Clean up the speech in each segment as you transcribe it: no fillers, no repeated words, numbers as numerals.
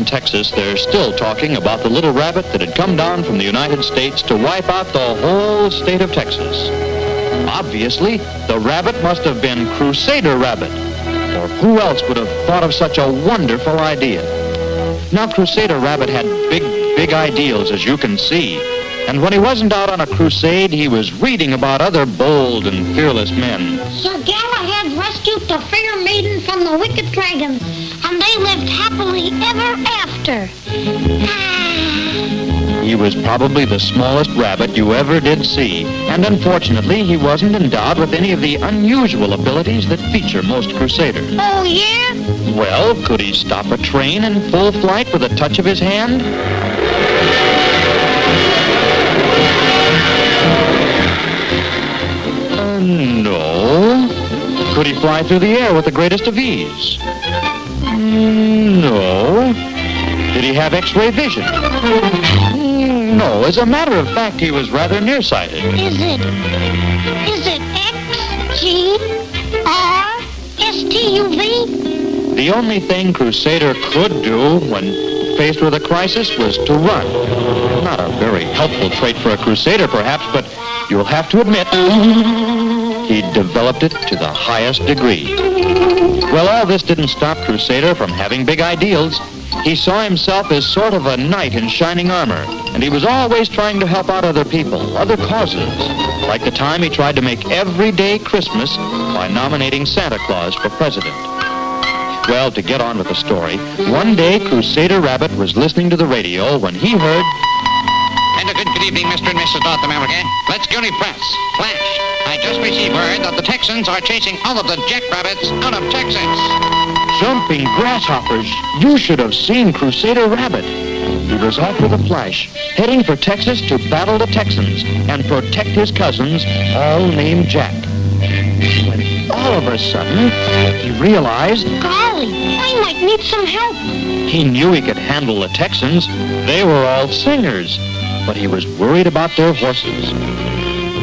in Texas, they're still talking about the little rabbit that had come down from the United States to wipe out the whole state of Texas. Obviously, the rabbit must have been Crusader Rabbit, or who else would have thought of such a wonderful idea? Now, Crusader Rabbit had big ideals, as you can see. And when he wasn't out on a crusade, he was reading about other bold and fearless men. Sir Galahad rescued the fair maiden from the wicked dragon, and they lived happily ever after. He was probably the smallest rabbit you ever did see, and unfortunately, he wasn't endowed with any of the unusual abilities that feature most crusaders. Oh, yeah? Well, could he stop a train in full flight with a touch of his hand? No. Could he fly through the air with the greatest of ease? No. Did he have X-ray vision? No. As a matter of fact, he was rather nearsighted. Is it XGRSTUV? The only thing Crusader could do when faced with a crisis was to run. Not a very helpful trait for a Crusader, perhaps, but you'll have to admit he developed it to the highest degree. Well, all this didn't stop Crusader from having big ideals. He saw himself as sort of a knight in shining armor, and he was always trying to help out other people, other causes, like the time he tried to make everyday Christmas by nominating Santa Claus for president. Well, to get on with the story, one day Crusader Rabbit was listening to the radio when he heard... And a good evening, Mr. and Mrs. North America. Let's go to press. Flash. I just received word that the Texans are chasing all of the jackrabbits out of Texas. Jumping grasshoppers! You should have seen Crusader Rabbit. He was off with a flash, heading for Texas to battle the Texans and protect his cousins, all named Jack. When all of a sudden, he realized... Golly, I might need some help. He knew he could handle the Texans. They were all singers. But he was worried about their horses.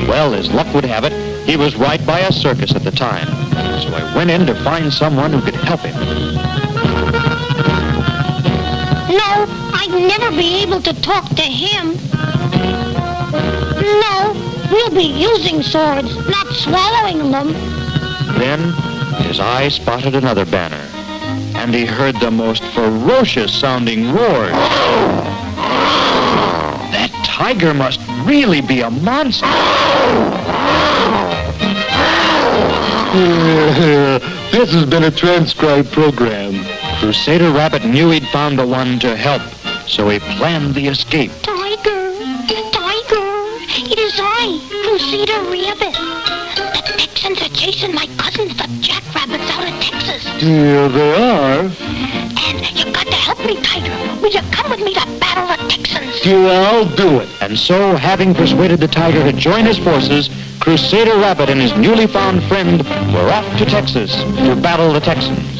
Well, as luck would have it, he was right by a circus at the time. So I went in to find someone who could help him. No, I'd never be able to talk to him. No, we'll be using swords, not swallowing them. Then his eye spotted another banner, and he heard the most ferocious-sounding roars. That tiger must really be a monster. This has been a transcribed program. Crusader Rabbit knew he'd found the one to help, so he planned the escape. Tiger, it is I, Crusader Rabbit. The Texans are chasing my cousins, the jackrabbits, out of Texas. Here they are. And you got to help me, Tiger. Will you come with me to battle the Texans? Here, I'll do it. And so, having persuaded the tiger to join his forces, Crusader Rabbit and his newly found friend were off to Texas to battle the Texans.